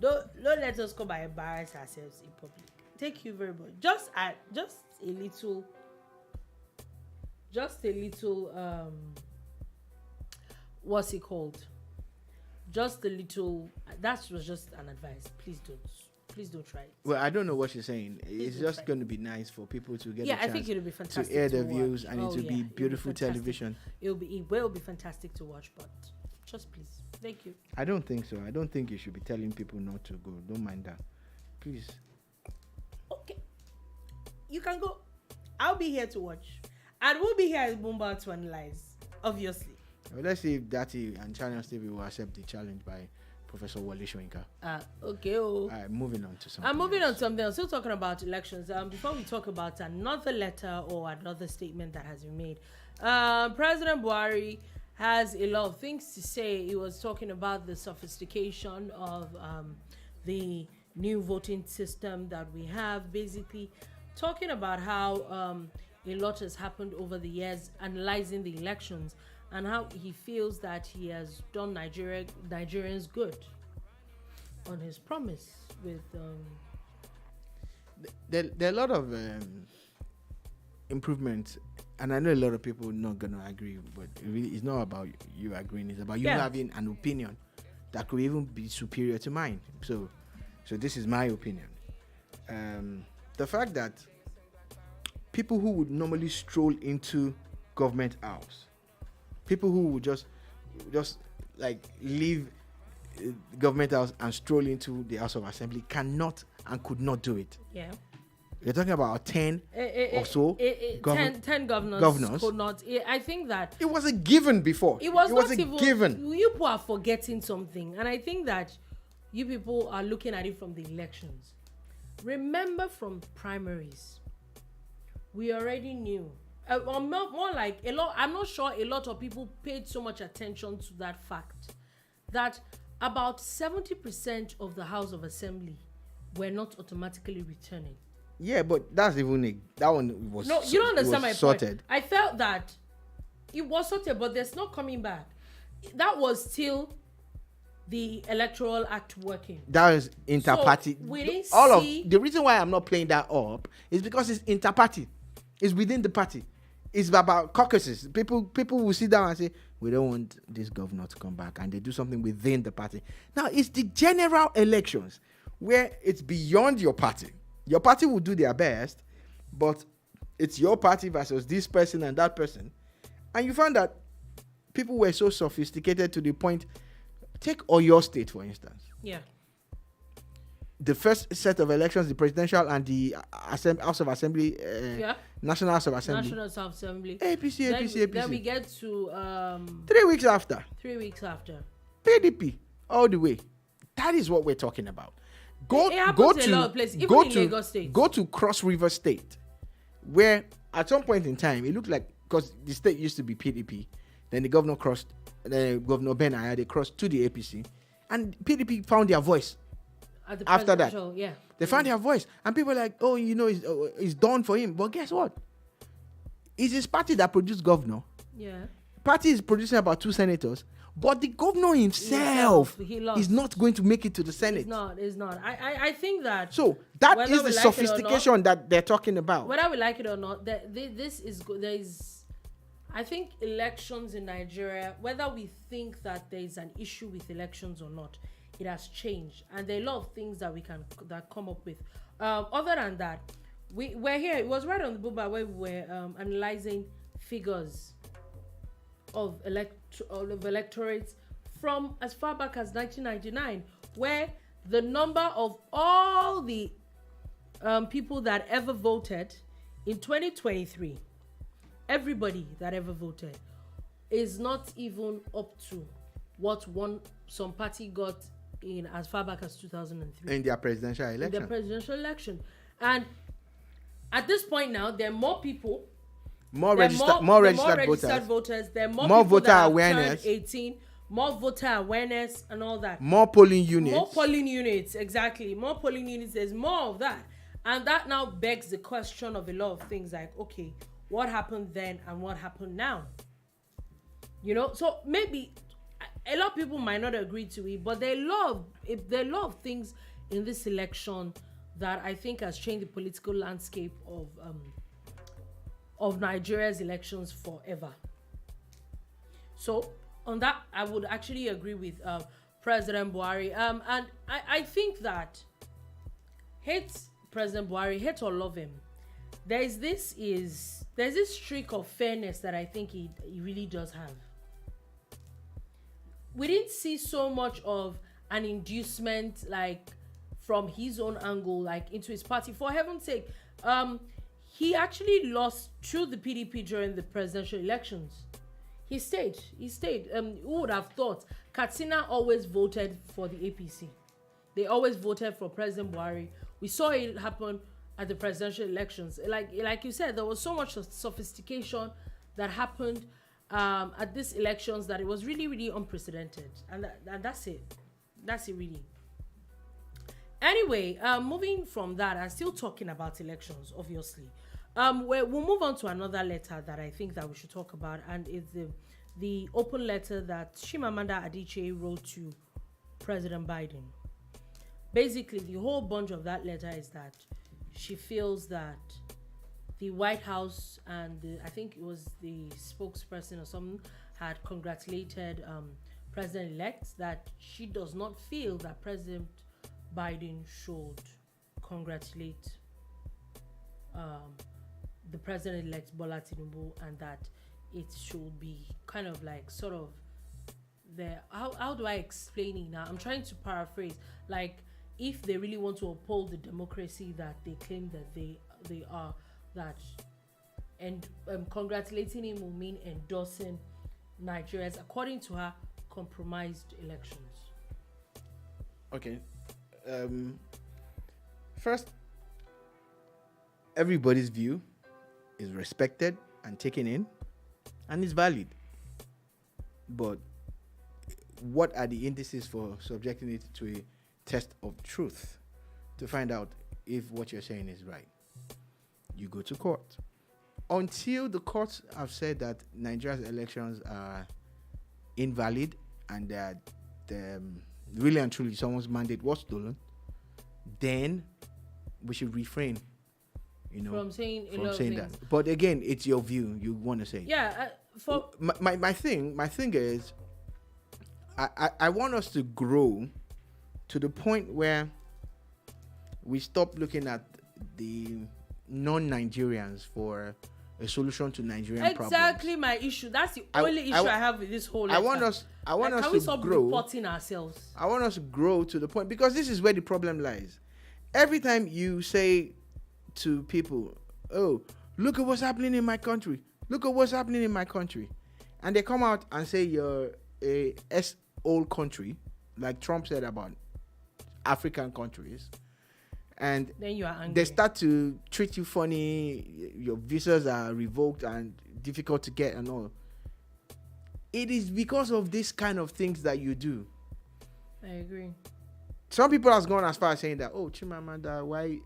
A: don't let us come and embarrass ourselves in public. Thank you very much. Just a little. What's it called? Just a little. That was just an advice. Please don't try it.
B: Well, I don't know what you're saying. It's just going to be nice for people to get a
A: I
B: chance
A: think it'll be fantastic
B: to air their
A: watch.
B: views, and it will be beautiful television.
A: It will be fantastic to watch, but just please. Thank you.
B: I don't think so. I don't think you should be telling people not to go. Don't mind that. Please.
A: Okay. You can go. I'll be here to watch. And we'll be here at Boombar to analyze, obviously.
B: Well, let's see if Dati and Channels TV will accept the challenge by Professor Wole Soyinka.
A: Okay.
B: All right, moving on to something.
A: I'm moving on to something else. Still talking about elections. Before we talk about another letter or another statement that has been made, President Buhari has a lot of things to say. He was talking about the sophistication of the new voting system that we have. Basically, talking about how a lot has happened over the years, analyzing the elections, and how he feels that he has done Nigerians good on his promise with
B: there are a lot of improvements and I know a lot of people not gonna agree, but it's not about you agreeing. It's about you having an opinion that could even be superior to mine. So this is my opinion. The fact that people who would normally stroll into government house, people who would just like leave government house and stroll into the House of Assembly cannot and could not do it.
A: Yeah.
B: You're talking about 10 or so.
A: 10 governors could not. I think that
B: it was a given before.
A: It was not
B: a
A: even
B: given.
A: You people are forgetting something, and I think that you people are looking at it from the elections. Remember, from primaries, we already knew. Or more like a lot. I'm not sure a lot of people paid so much attention to that fact that about 70% of the House of Assembly were not automatically returning.
B: Yeah, but that's even that one was
A: no. You don't understand my
B: sorted.
A: Point. I felt that it was sorted, but there's not coming back. That was still the Electoral Act working.
B: That is inter-party.
A: So we didn't
B: the reason why I'm not playing that up is because it's inter-party. It's within the party. It's about caucuses. People will sit down and say, we don't want this governor to come back, and they do something within the party. Now, it's the general elections where it's beyond your party. Your party will do their best, but it's your party versus this person and that person. And you find that people were so sophisticated to the point, take Oyo State, for instance.
A: Yeah.
B: The first set of elections, the presidential and the House of Assembly, National House of Assembly.
A: National House of Assembly.
B: APC.
A: Then we get to
B: 3 weeks after.
A: 3 weeks after.
B: PDP all the way. That is what we're talking about. Go to
A: a lot of places, even in Lagos State.
B: Go to Cross River State, where at some point in time it looked like, because the state used to be PDP, then the governor crossed, Governor Ben Aya, they crossed to the APC, and PDP found their voice. After that, they found their voice, and people were like, oh, it's done for him. But guess what? It's his party that produced governor.
A: Yeah.
B: Party is producing about 2 senators, but the governor himself is not going to make it to the Senate.
A: It's not. I think that.
B: So that is the sophistication that they're talking about.
A: Whether we like it or not, this is there is. I think elections in Nigeria, whether we think that there is an issue with elections or not, it has changed, and there are a lot of things that we can come up with. Other than that, we're here. It was right on the boombar where we were analyzing figures of electorates from as far back as 1999, where the number of all the people that ever voted in 2023, everybody that ever voted, is not even up to what some party got in as far back as 2003
B: in their presidential election.
A: And at this point now, there are more people,
B: more registered
A: voters. There are more
B: voter awareness,
A: 18, more voter awareness, and all that.
B: More polling units.
A: Exactly. More polling units. There's more of that, and that now begs the question of a lot of things like, okay, what happened then and what happened now? So maybe a lot of people might not agree to it, but there are a lot of things in this election that I think has changed the political landscape of Nigeria's elections forever. So on that, I would actually agree with President Buhari. And I think that hate President Buhari, hate or love him, there's this streak of fairness that I think he really does have. We didn't see so much of an inducement like from his own angle, like into his party. For heaven's sake, he actually lost to the PDP during the presidential elections. He stayed. Who would have thought? Katsina always voted for the APC. They always voted for President Buhari. We saw it happen at the presidential elections. Like you said, there was so much sophistication that happened at these elections that it was really, really unprecedented. And that's it. That's it, really. Anyway, moving from that, I'm still talking about elections, obviously. We'll move on to another letter that I think that we should talk about, and it's the open letter that Chimanada Adichie wrote to President Biden. Basically, the whole bunch of that letter is that she feels that the White House and I think it was the spokesperson or something had congratulated President-elect, that she does not feel that President Biden should congratulate the President-elect Bola Tinubu, and that it should be kind of like sort of how do I explain it now? I'm trying to paraphrase. Like, if they really want to uphold the democracy that they claim that they are, that, and congratulating him will mean endorsing Nigeria's, according to her, compromised elections.
B: Okay. First, everybody's view is respected and taken in, and is valid. But what are the indices for subjecting it to a test of truth to find out if what you're saying is right? You go to court. Until the courts have said that Nigeria's elections are invalid and that really and truly someone's mandate was stolen, then we should refrain,
A: from saying
B: that. But again, it's your view. You want to say.
A: Yeah.
B: My thing is, I want us to grow to the point where we stop looking at the non-Nigerians for a solution to Nigerian problems.
A: Exactly my issue. That's the only issue I have with this whole letter.
B: I want us
A: can we stop
B: grow.
A: reporting ourselves?
B: I want us to grow to the point, because this is where the problem lies. Every time you say to people, "Oh, look at what's happening in my country. Look at what's happening in my country," and they come out and say you're a old country, like Trump said about African countries, and
A: then you are angry.
B: They start to treat you funny. Your visas are revoked and difficult to get and all. It is because of this kind of things that you do.
A: I agree. Some
B: people have gone as far as saying that, "Oh, Chimanada, why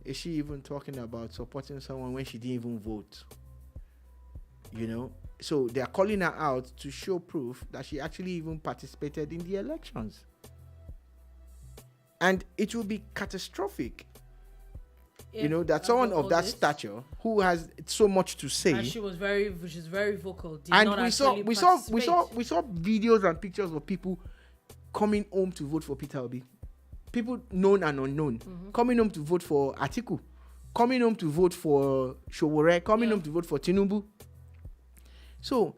B: is she even talking about supporting someone when she didn't even vote?" So they are calling her out to show proof that she actually even participated in the elections. And it will be catastrophic, that someone of that stature who has so much to say.
A: And she's very vocal.
B: And we saw videos and pictures of people coming home to vote for Peter Obi. People known and unknown, coming home to vote for Atiku, coming home to vote for Showore, coming home to vote for Tinubu. So,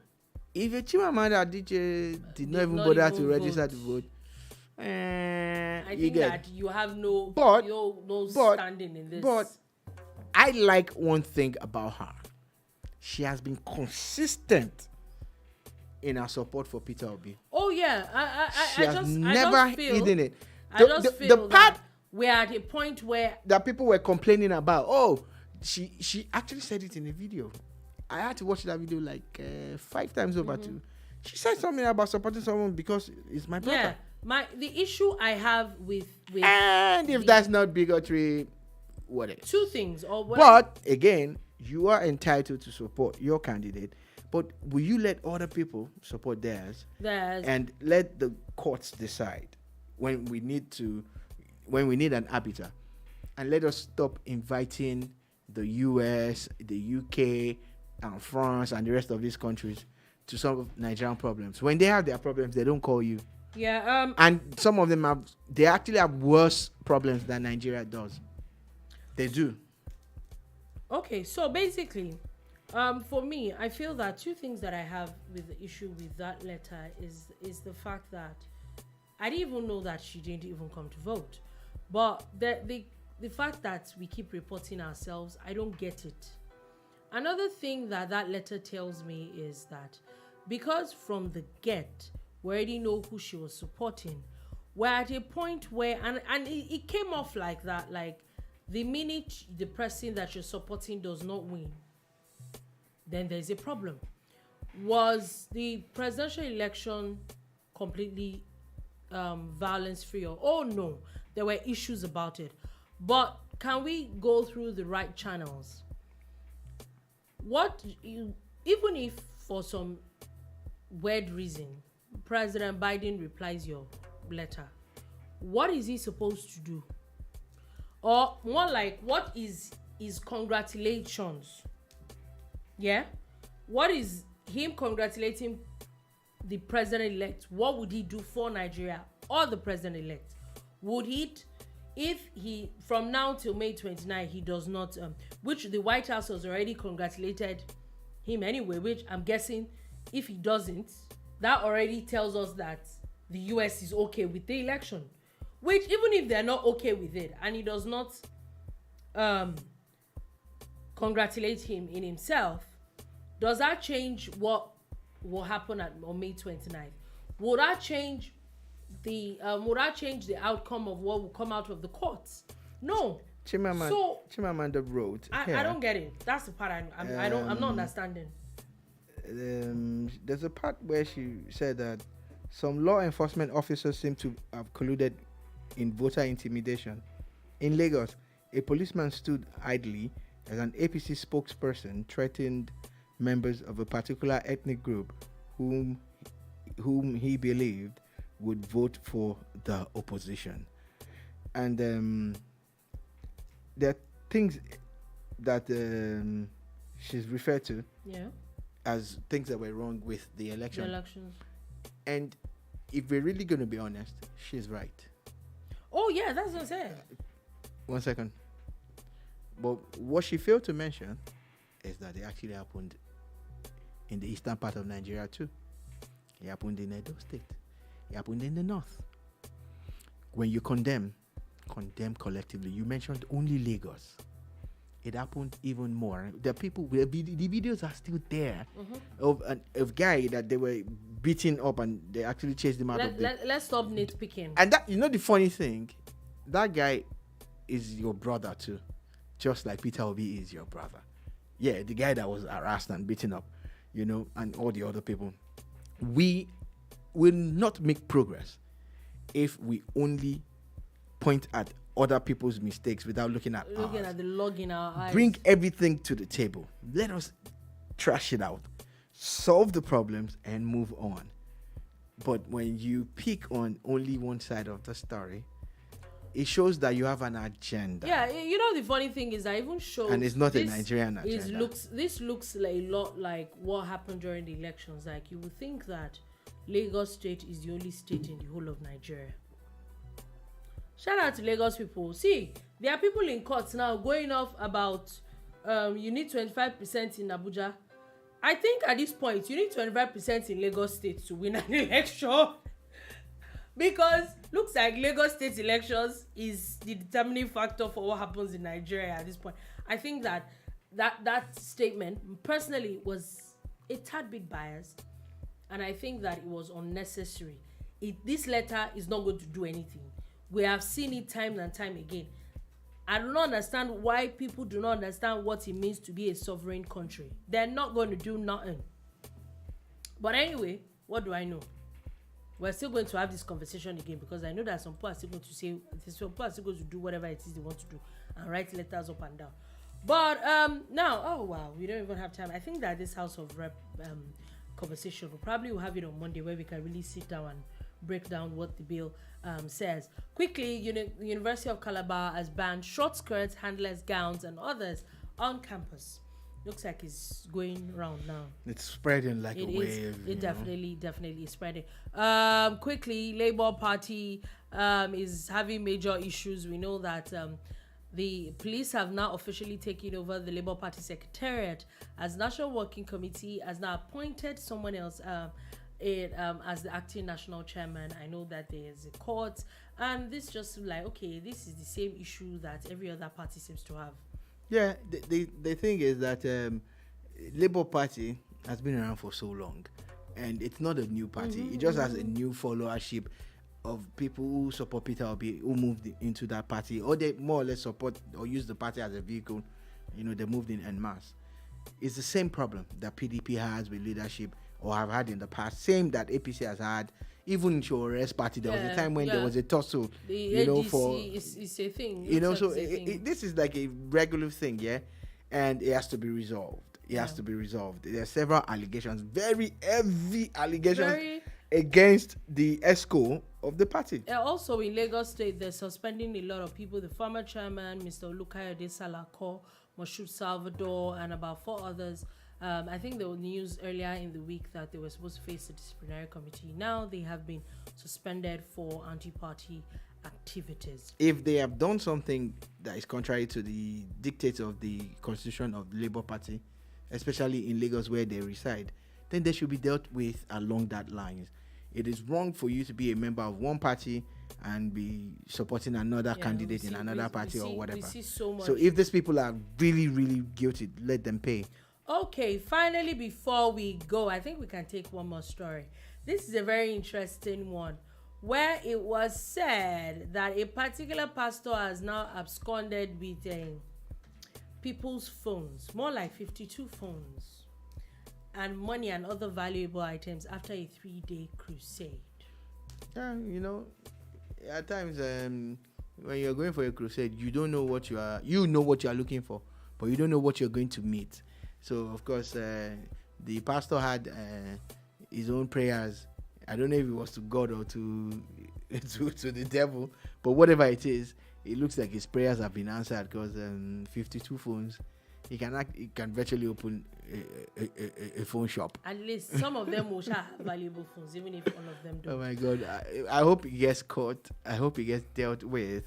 B: if a Chimamanda did not even bother to register to vote,
A: I think that you have no standing in this.
B: But I like one thing about her. She has been consistent in her support for Peter Obi.
A: Oh yeah,
B: she has never hidden it.
A: I just feel that we're at a point where
B: that people were complaining about. Oh, she actually said it in a video. I had to watch that video like 5 times over too. She said something about supporting someone because it's my brother.
A: Yeah, the issue I have with
B: and if that's not bigotry, what is?
A: 2 things.
B: But again, you are entitled to support your candidate. But will you let other people support theirs? And let the courts decide when we need an arbiter, and let us stop inviting the US, the UK, and France, and the rest of these countries to solve Nigerian problems. When they have their problems, they don't call you.
A: Yeah.
B: And some of them they actually have worse problems than Nigeria does. They do.
A: Okay, so basically, for me, I feel that 2 things that I have with the issue with that letter is the fact that I didn't even know that she didn't even come to vote. But the fact that we keep reporting ourselves, I don't get it. Another thing that letter tells me is that because from the get, we already know who she was supporting, we're at a point where, and it came off like that, like the minute the person that you're supporting does not win, then there's a problem. Was the presidential election completely violence-free? Oh no, there were issues about it. But can we go through the right channels? Even if for some weird reason President Biden replies your letter, what is he supposed to do? Or more like, what is is congratulations. Yeah? What is him congratulating the president-elect? What would he do for Nigeria or the president-elect? Would he, if he, from now till May 29, he does not, which the White House has already congratulated him anyway, which I'm guessing if he doesn't, that already tells us that the US is okay with the election. Which, even if they're not okay with it, and he does not congratulate him in himself, does that change what will happen on May 29th? Would that change the outcome of what will come out of the courts? No.
B: Chimamanda wrote.
A: I don't get it. That's the part I'm not understanding.
B: There's a part where she said that some law enforcement officers seem to have colluded in voter intimidation. In Lagos, a policeman stood idly as an APC spokesperson threatened members of a particular ethnic group whom he believed would vote for the opposition. And there are things that she's referred to as things that were wrong with the election.
A: The elections.
B: And if we're really going to be honest, she's right.
A: Oh, yeah, that's what I'm saying.
B: 1 second. But what she failed to mention is that it actually happened in the eastern part of Nigeria too. It happened in Edo State. It happened in the north. When you condemn collectively. You mentioned only Lagos. It happened even more. The people, the videos are still there of guy that they were beating up and they actually chased him out of the...
A: Let's stop nitpicking.
B: And that, the funny thing, that guy is your brother too. Just like Peter Obi is your brother. Yeah, the guy that was harassed and beaten up, and all the other people. We will not make progress if we only point at other people's mistakes without looking at
A: the log in our eyes.
B: Bring everything to the table. Let us trash it out, solve the problems, and move on. But when you pick on only one side of the story, it shows that you have an agenda.
A: Yeah, the funny thing is that even shows,
B: and it's not a Nigerian agenda.
A: This looks like a lot like what happened during the elections. Like, you would think that Lagos State is the only state in the whole of Nigeria. Shout out to Lagos people. See, there are people in courts now going off about you need 25% in Abuja. I think at this point you need 25% in Lagos State to win an election. Because looks like Lagos State elections is the determining factor for what happens in Nigeria at this point. I think that statement personally was a tad bit biased, and I think that it was unnecessary. This letter is not going to do anything. We have seen it time and time again. I do not understand why people do not understand what it means to be a sovereign country. They're not going to do nothing. But anyway, what do I know? We're still going to have this conversation again, because I know that some people are still going to say, some people are still going to do whatever it is they want to do and write letters up and down. But now, oh wow, we don't even have time. I think that this House of Rep conversation, we'll have it on Monday, where we can really sit down and break down what the bill says. Quickly, the University of Calabar has banned short skirts, handless gowns, and others on campus. Looks like it's going around now.
B: It's spreading like a wave.
A: It definitely is spreading. Quickly, Labour Party is having major issues. We know that the police have now officially taken over the Labour Party Secretariat, as National Working Committee has now appointed someone else as the acting national chairman. I know that there is a court, and this just like, okay, this is the same issue that every other party seems to have.
B: Yeah, the thing is that Labour Party has been around for so long, and it's not a new party. It just has a new followership of people who support Peter Obi, who moved into that party, or they more or less support or use the party as a vehicle. They moved in en masse. It's the same problem that PDP has with leadership, or have had in the past. Same that APC has had. Even in Shore's party, there was a time when there was a tussle.
A: The ADC is a thing.
B: This is like a regular thing, yeah, and it has to be resolved. There are several allegations, very heavy allegations against the ESCO of the party.
A: Also in Lagos State, they're suspending a lot of people. The former chairman, Mr. Olukayode Salako, Moshood Salvador, and about 4 others. I think there was news earlier in the week that they were supposed to face the disciplinary committee. Now they have been suspended for anti-party activities.
B: If they have done something that is contrary to the dictates of the constitution of the Labour Party, especially in Lagos where they reside, then they should be dealt with along that lines. It is wrong for you to be a member of one party and be supporting another candidate in another party or whatever.
A: We see so much.
B: So if these people are really, really guilty, let them pay.
A: Okay, finally, before we go, I think we can take one more story. This is a very interesting one, where it was said that a particular pastor has now absconded with people's phones, more like 52 phones, and money and other valuable items after a 3-day crusade.
B: Yeah, at times when you're going for a crusade, you don't know what you know what you are looking for, but you don't know what you're going to meet. So of course the pastor had his own prayers. I don't know if it was to God or to the devil, but whatever it is, it looks like his prayers have been answered, because 52 phones, he can virtually open a phone shop.
A: At least some of them will have valuable phones, even if all of them don't.
B: Oh my God! I hope he gets caught. I hope he gets dealt with.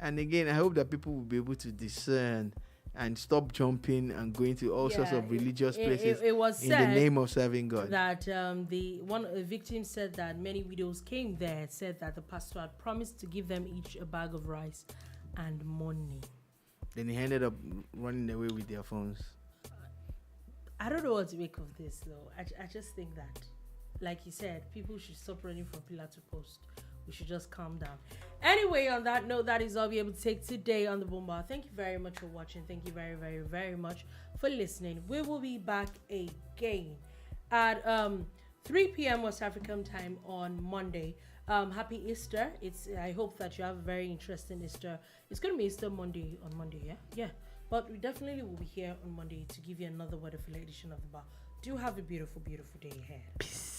B: And again, I hope that people will be able to discern and stop jumping and going to all sorts of religious places
A: it was
B: in the name of serving God.
A: That the victim said that many widows came there, said that the pastor had promised to give them each a bag of rice and money. Then
B: he ended up running away with their phones.
A: I don't know what to make of this, though. I just think that, like you said, people should stop running from pillar to post. We should just calm down. Anyway, on that note, that is all we're able to take today on the Boombar. Thank you very much for watching. Thank you very, very, very much for listening. We will be back again at 3 p.m. West African time on Monday. Happy Easter. I hope that you have a very interesting Easter. It's going to be Easter Monday on Monday, yeah? Yeah. But we definitely will be here on Monday to give you another wonderful edition of the bar. Do have a beautiful, beautiful day ahead. Peace.